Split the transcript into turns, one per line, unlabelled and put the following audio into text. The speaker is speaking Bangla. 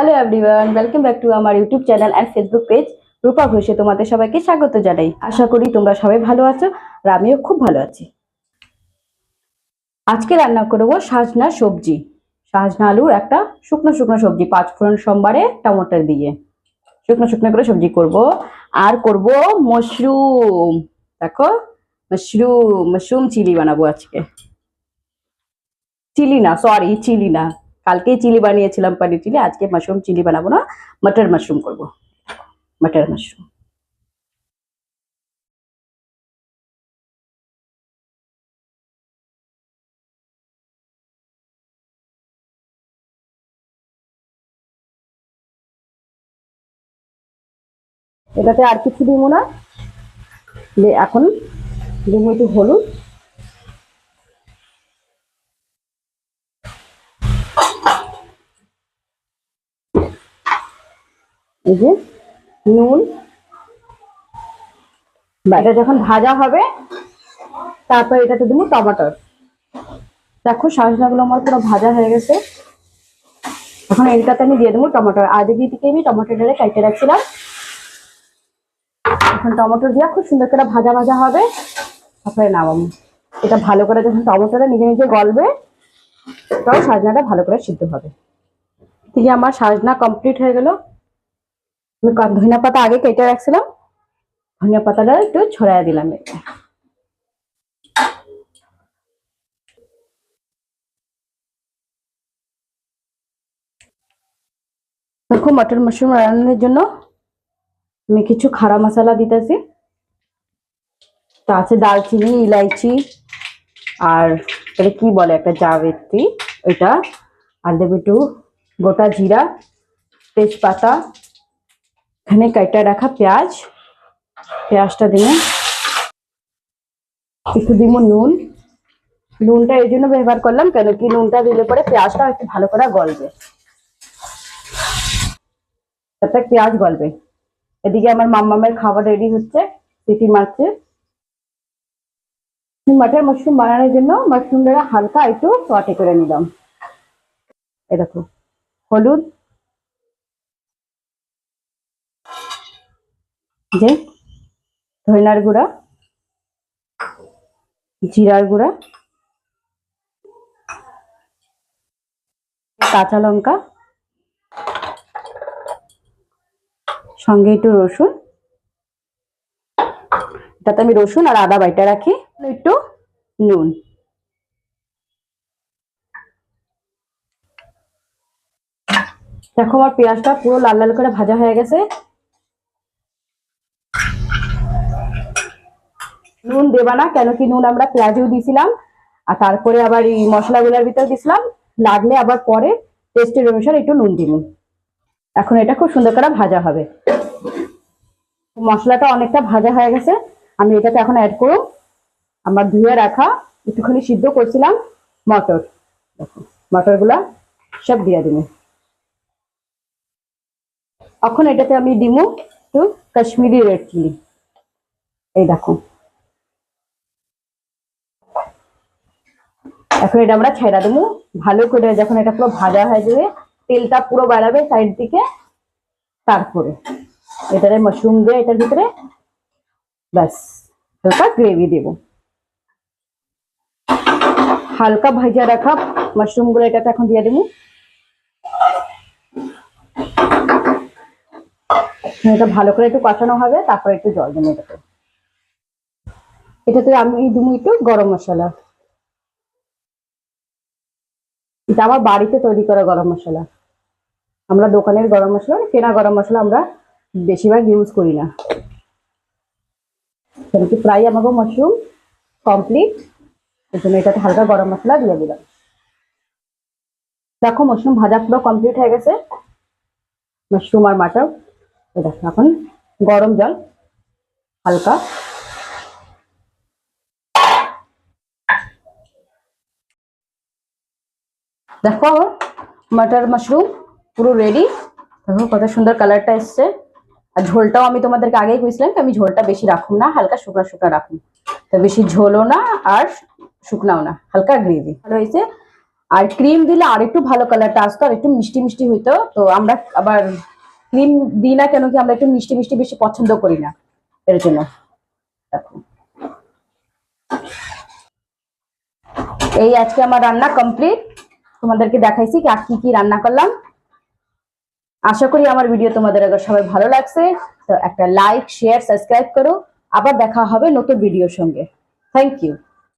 Hello everyone, welcome back to আমার YouTube channel and Facebook page Rupa ঘোষে। তোমাদের সবাইকে স্বাগত জানাই। আশা করি তোমরা সবাই ভালো আছো আর আমিও খুব ভালো আছি। আজকে রান্না করব সাজনা সবজি, সাজনা আলুর একটা শুকনো শুকনো সবজি, পাঁচফোড়ন সোমবারে টমেটো দিয়ে শুকনো শুকনো করে সবজি করব। আর করব মাশরুম। দেখো, মাশরুম মাশরুম চিলি বানাবো আজকে। চিলি না, সরি, চিলি না। কালকেই চিলি বানিয়েছিলাম, পনির চিলি। আজকে মাশরুম চিলি বানাবো না, মটর মাশরুম করব। মটর মাশরুম। এটাতে আর কিছু দিব না। এখন দিব একটু হলুদ, এই যে নুন। এটা যখন ভাজা হবে তারপর এটাতে দিব টমেটো। দেখো সজনাগুলো আমার পুরো ভাজা হয়ে গেছে। এখন এটাতে আমি দিয়ে দেবো টমেটো। আগে দিকে আমি টমেটোটা কেটে রাখছিলাম। এখন টমেটো দিয়ে খুব সুন্দর করে ভাজা ভাজা হবে, তারপরে নামাবো। এটা ভালো করে যখন টমেটোটা নিজে নিজে গলবে তখন সাজনাটা ভালো করে সিদ্ধ হবে। ঠিক আমার সাজনা কমপ্লিট হয়ে গেল। আমি ধনিয়া পাতা আগে কেটে রাখছিলাম, ধনিয়া পাতাটা একটু ছড়াই দিলাম। দেখো, মটর মাশরুম রান্নার জন্য আমি কিছু খাড়া মশলা দিতেছি। তা আছে দারচিনি, ইলাইচি, আর এটা কি বলে একটা জাবিত্রি, ওইটা। আর দেবো একটু গোটা জিরা, তেজপাতা, এখানে কাটা রাখা পেঁয়াজ। পেঁয়াজটা দিয়ে একটু দিব নুন। নুনটা এই জন্য ব্যবহার করলাম কেন কি নুনটা দিলে পরে পেঁয়াজটা একটু ভালো করে গলবে, তারপর পেঁয়াজ গলবে। এদিকে আমার মাম্মামের খাবার রেডি হচ্ছে, সিটি মারছে। মটর মাশরুম বানানোর জন্য মাশরুমটা হালকা একটু সটে করে নিলাম। এ দেখো, হলুদ, যে ধনিয়ার গুঁড়া, জিরার গুঁড়া, কাঁচা লঙ্কা, সঙ্গে একটু রসুন। এটাতে আমি রসুন আর আদা বাইটা রাখি। একটু নুন। দেখো আমার পেঁয়াজটা পুরো লাল লাল করে ভাজা হয়ে গেছে। নুন দেবা না কেন কি নুন আমরা পেঁয়াজেও দিয়েছিলাম, আর তারপরে আবার এই মশলাগুলোর ভিতরে দিছিলাম। লাগলে আবার পরে টেস্টের অনুসারে একটু নুন দিব। এখন এটা খুব সুন্দর করে ভাজা হবে। মশলাটা অনেকটা ভাজা হয়ে গেছে। আমি এটাতে এখন অ্যাড করব আমার ধুয়ে রাখা একটুখানি সিদ্ধ করছিলাম মটর। দেখো, মটরগুলা সব দিয়ে দিব। এখন এটাতে আমি দিব একটু কাশ্মীরি রেড চিলি। এই দেখো, এখন এটা আমরা ছেড়া দেবো ভালো করে। যখন এটা পুরো ভাজা হয়ে যাবে, তেলটা পুরো বেড়াবে সাইড দিকে, তারপরে এটাতে মাশরুম দিয়ে এটার ভিতরে ব্যাস হালকা গ্রেভি দেব। হালকা ভাজা রাখা মাশরুম গুলো এটাতে এখন দিয়ে দেবো। এটা ভালো করে একটু কষানো হবে, তারপরে একটু জল দেবো এটাতে। এটাতে আমি দেবো একটু গরম মশলা। এটা আমার বাড়িতে তৈরি করা গরম মশলা। আমরা দোকানের গরম মশলা, কেনা গরম মশলা আমরা বেশিরভাগ ইউজ করি না। প্রায় আমাকে মাশরুম কমপ্লিট, এর জন্য এটাতে হালকা গরম মশলা দিয়ে দিলাম। দেখো মাশরুম ভাজা পুরো কমপ্লিট হয়ে গেছে। মাশরুম আর মাটর, দেখো এখন গরম জল হালকা। দেখো মটর মাশরুম পুরো রেডি। দেখো কত সুন্দর কালারটা এসছে। আর ঝোলটাও আমি তোমাদেরকে আগেই কইছিলাম আমি ঝোলটা বেশি রাখুন না, হালকা শুকনো শুকনো রাখুন। তো বেশি ঝোলও না আর শুকনাও না, হালকা গ্রেভি ভালো হয়েছে। আর ক্রিম দিলে আর একটু ভালো কালারটা আসতো, আর একটু মিষ্টি মিষ্টি হইতো। তো আমরা আবার ক্রিম দিই না কেন কি, আমরা একটু মিষ্টি মিষ্টি বেশি পছন্দ করি না, এর জন্য। দেখো, এই আজকে আমার রান্না কমপ্লিট। তোমাদেরকে দেখাইছি কি কি রান্না করলাম। আশা করি আমার ভিডিও তোমাদের আগে সবাই ভালো লাগছে। তো একটা লাইক, শেয়ার, সাবস্ক্রাইব করো। আবার দেখা হবে নতুন ভিডিওর সঙ্গে। Thank you.